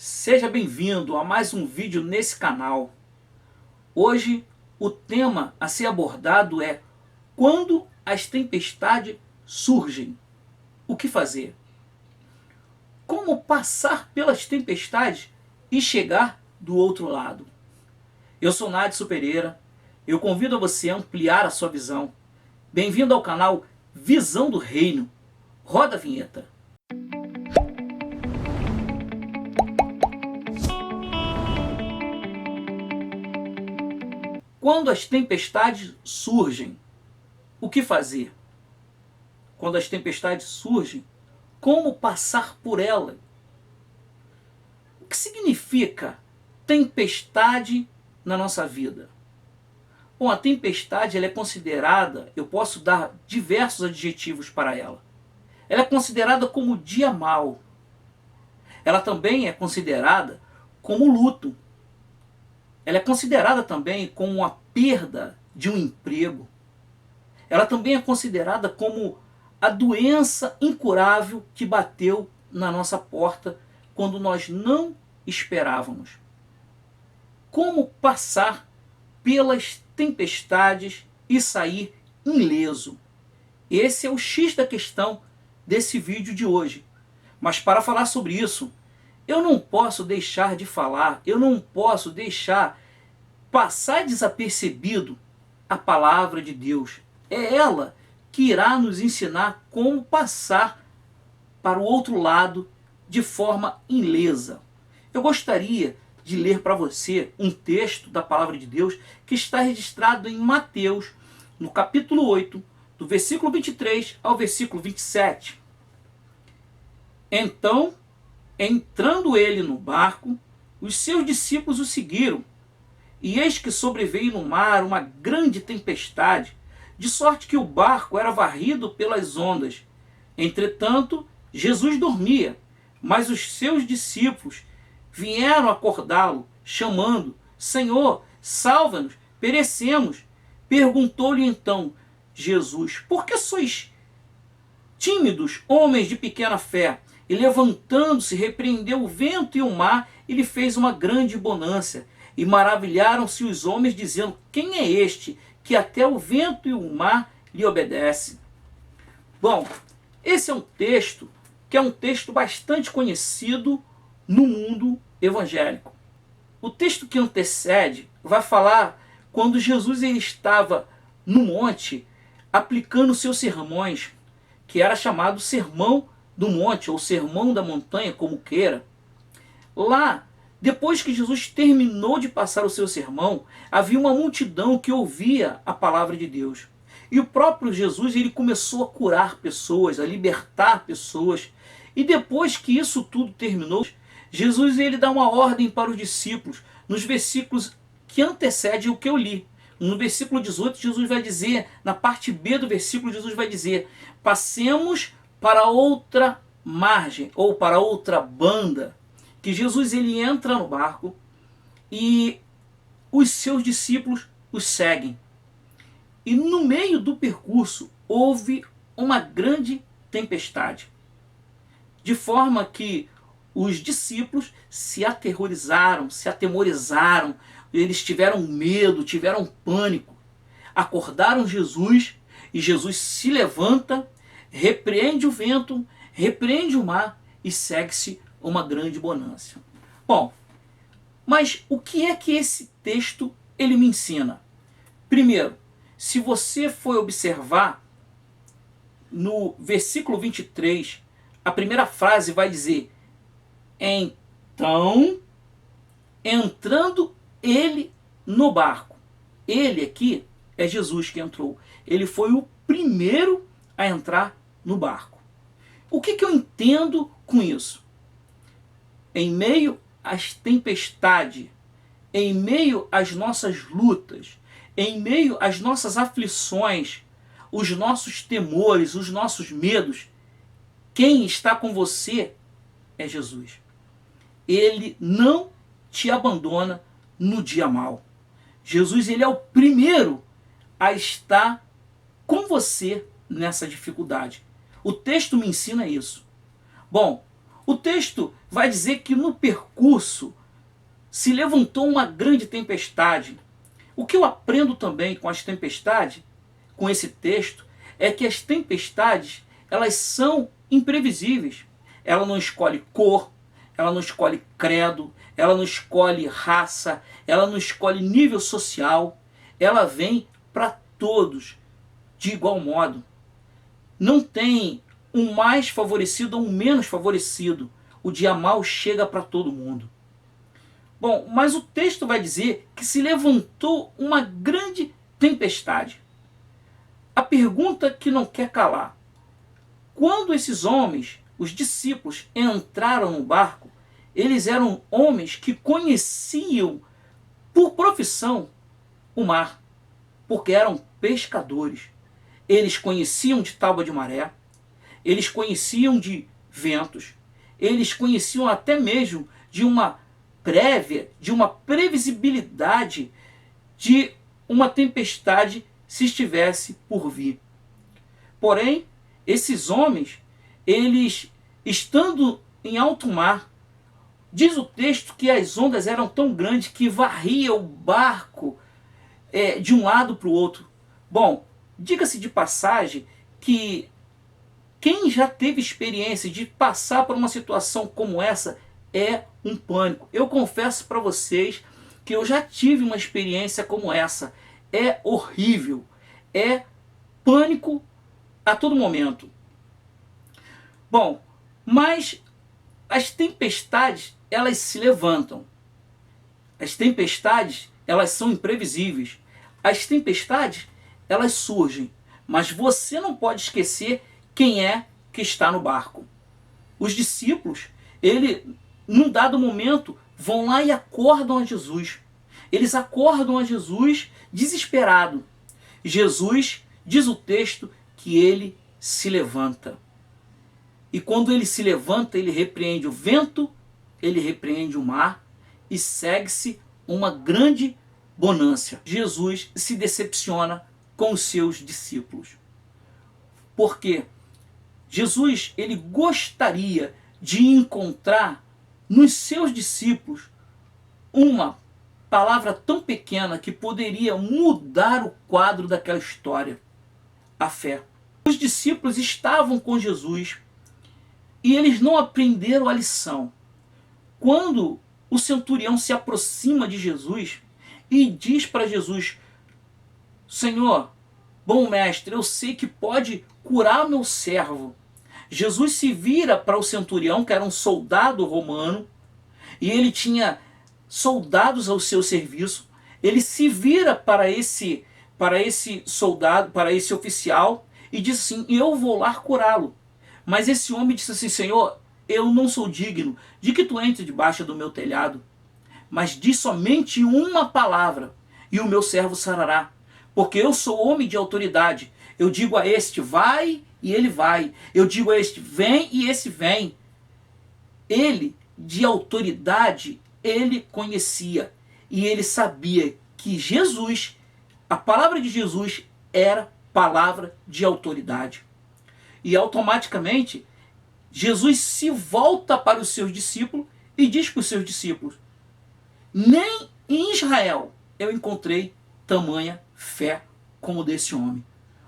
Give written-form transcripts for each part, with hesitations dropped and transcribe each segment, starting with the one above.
Seja bem-vindo a mais um vídeo nesse canal. Hoje o tema a ser abordado é quando as tempestades surgem. O que fazer? Como passar pelas tempestades e chegar do outro lado? Eu sou Nadson Pereira. Eu convido a você a ampliar a sua visão. Bem-vindo ao canal Visão do Reino. Roda a vinheta. Quando as tempestades surgem, o que fazer? Quando as tempestades surgem, como passar por elas? O que significa tempestade na nossa vida? Bom, a tempestade ela é considerada, eu posso dar diversos adjetivos para ela. Ela é considerada como dia mau. Ela também é considerada como luto. Ela é considerada também como a perda de um emprego. Ela também é considerada como a doença incurável que bateu na nossa porta quando nós não esperávamos. Como passar pelas tempestades e sair ileso? Esse é o X da questão desse vídeo de hoje. Mas para falar sobre isso, eu não posso deixar de falar, eu não posso deixar passar desapercebido a palavra de Deus. É ela que irá nos ensinar como passar para o outro lado de forma ilesa. Eu gostaria de ler para você um texto da palavra de Deus que está registrado em Mateus, no capítulo 8, do versículo 23 ao versículo 27. Então, entrando ele no barco, os seus discípulos o seguiram. E eis que sobreveio no mar uma grande tempestade, de sorte que o barco era varrido pelas ondas. Entretanto, Jesus dormia, mas os seus discípulos vieram acordá-lo, chamando: Senhor, salva-nos, perecemos. Perguntou-lhe então Jesus: por que sois tímidos, homens de pequena fé? E levantando-se, repreendeu o vento e o mar, e lhe fez uma grande bonança. E maravilharam-se os homens, dizendo: quem é este, que até o vento e o mar lhe obedecem? Bom, esse é um texto que é um texto bastante conhecido no mundo evangélico. O texto que antecede vai falar quando Jesus ele estava no monte aplicando seus sermões, que era chamado Sermão do Monte, ou Sermão da Montanha, como queira. Lá, depois que Jesus terminou de passar o seu sermão, havia uma multidão que ouvia a palavra de Deus. E o próprio Jesus ele começou a curar pessoas, a libertar pessoas. E depois que isso tudo terminou, Jesus ele dá uma ordem para os discípulos, nos versículos que antecedem o que eu li. No versículo 18, Jesus vai dizer, na parte B do versículo, Jesus vai dizer: passemos para outra margem, ou para outra banda. Que Jesus ele entra no barco e os seus discípulos os seguem. E no meio do percurso houve uma grande tempestade, de forma que os discípulos se aterrorizaram, se atemorizaram, eles tiveram medo, tiveram pânico. Acordaram Jesus e Jesus se levanta, repreende o vento, repreende o mar e segue-se uma grande bonança. Bom, mas o que é que esse texto ele me ensina? Primeiro, se você for observar no versículo 23, a primeira frase vai dizer: então, entrando ele no barco. Ele aqui é Jesus que entrou. Ele foi o primeiro a entrar no barco. O que eu entendo com isso? Em meio às tempestades, em meio às nossas lutas, em meio às nossas aflições, os nossos temores, os nossos medos, quem está com você é Jesus. Ele não te abandona no dia mau. Jesus ele é o primeiro a estar com você nessa dificuldade. O texto me ensina isso. Bom, O texto vai dizer que no percurso se levantou uma grande tempestade. O que eu aprendo também com as tempestades, com esse texto, é que as tempestades, elas são imprevisíveis. Ela não escolhe cor, ela não escolhe credo, ela não escolhe raça, ela não escolhe nível social. Ela vem para todos de igual modo. Não tem um mais favorecido ou um menos favorecido. O dia mau chega para todo mundo. Bom, mas o texto vai dizer que se levantou uma grande tempestade. A pergunta que não quer calar: quando esses homens, os discípulos, entraram no barco, eles eram homens que conheciam por profissão o mar, porque eram pescadores. Eles conheciam de tábua de maré, eles conheciam de ventos, eles conheciam até mesmo de uma prévia, de uma previsibilidade de uma tempestade se estivesse por vir. Porém, esses homens, eles estando em alto mar, diz o texto que as ondas eram tão grandes que varria o barco de um lado para o outro. Bom, diga-se de passagem que quem já teve experiência de passar por uma situação como essa é um pânico. Eu confesso para vocês que eu já tive uma experiência como essa. É horrível. É pânico a todo momento. Bom, mas as tempestades, elas se levantam. As tempestades, elas são imprevisíveis. As tempestades, elas surgem. Mas você não pode esquecer quem é que está no barco. Os discípulos, num dado momento, vão lá e acordam a Jesus. Eles acordam a Jesus desesperado. Jesus, diz o texto, que ele se levanta. E quando ele se levanta, ele repreende o vento, ele repreende o mar e segue-se uma grande bonança. Jesus se decepciona com os seus discípulos. Por quê? Jesus, ele gostaria de encontrar nos seus discípulos uma palavra tão pequena que poderia mudar o quadro daquela história: a fé. Os discípulos estavam com Jesus e eles não aprenderam a lição. Quando o centurião se aproxima de Jesus e diz para Jesus: Senhor, bom mestre, eu sei que pode curar meu servo. Jesus se vira para o centurião, que era um soldado romano, e ele tinha soldados ao seu serviço. Ele se vira para esse soldado, para esse oficial, e diz assim: eu vou lá curá-lo. Mas esse homem disse assim: Senhor, eu não sou digno de que tu entre debaixo do meu telhado, mas diz somente uma palavra e o meu servo sarará, porque eu sou homem de autoridade. Eu digo a este: vai, e ele vai. Eu digo a este: vem, e esse vem. Ele, de autoridade, ele conhecia. E ele sabia que Jesus, a palavra de Jesus, era palavra de autoridade. E automaticamente, Jesus se volta para os seus discípulos e diz para os seus discípulos: nem em Israel eu encontrei tamanha fé como desse homem.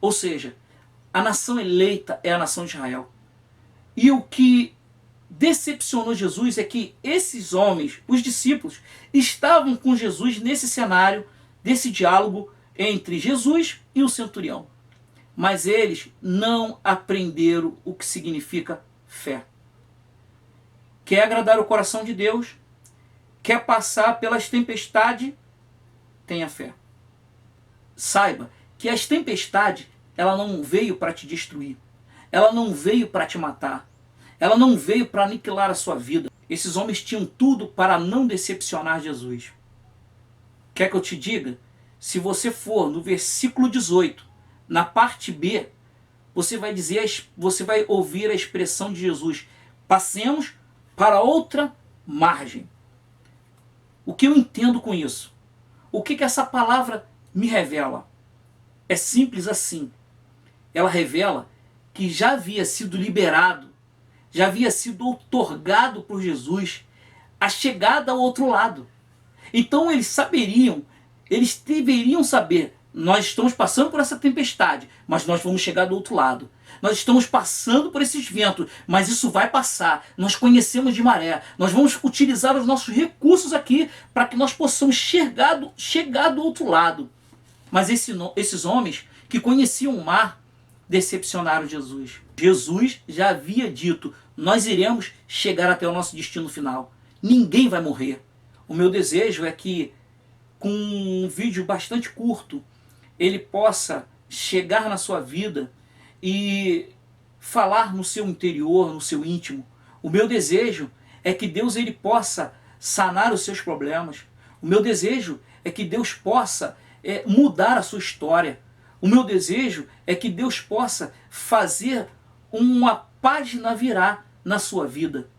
Ou seja, a nação eleita é a nação de Israel. E o que decepcionou Jesus é que esses homens, os discípulos, estavam com Jesus nesse cenário, desse diálogo entre Jesus e o centurião. Mas eles não aprenderam o que significa fé. Quer agradar o coração de Deus? Quer passar pelas tempestades? Tenha fé. Saiba que as tempestades, ela não veio para te destruir. Ela não veio para te matar. Ela não veio para aniquilar a sua vida. Esses homens tinham tudo para não decepcionar Jesus. Quer que eu te diga? Se você for no versículo 18, na parte B, você vai ouvir a expressão de Jesus: passemos para outra margem. O que eu entendo com isso? O que essa palavra me revela? É simples assim. Ela revela que já havia sido liberado já havia sido outorgado por Jesus a chegada ao outro lado. Então eles deveriam saber, nós estamos passando por essa tempestade, mas nós vamos chegar do outro lado. Nós estamos passando por esses ventos, mas isso vai passar. Nós conhecemos de maré. Nós vamos utilizar os nossos recursos aqui para que nós possamos chegar do outro lado. Mas esses homens que conheciam o mar decepcionaram Jesus. Jesus já havia dito, nós iremos chegar até o nosso destino final. Ninguém vai morrer. O meu desejo é que, com um vídeo bastante curto, ele possa chegar na sua vida e falar no seu interior, no seu íntimo. O meu desejo é que Deus ele possa sanar os seus problemas. O meu desejo é que Deus possa mudar a sua história. O meu desejo é que Deus possa fazer uma página virar na sua vida.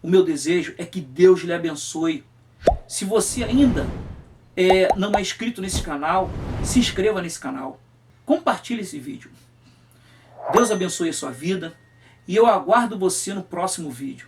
O meu desejo é que Deus lhe abençoe. Se você ainda não é inscrito nesse canal, se inscreva nesse canal. Compartilhe esse vídeo. Deus abençoe a sua vida e eu aguardo você no próximo vídeo.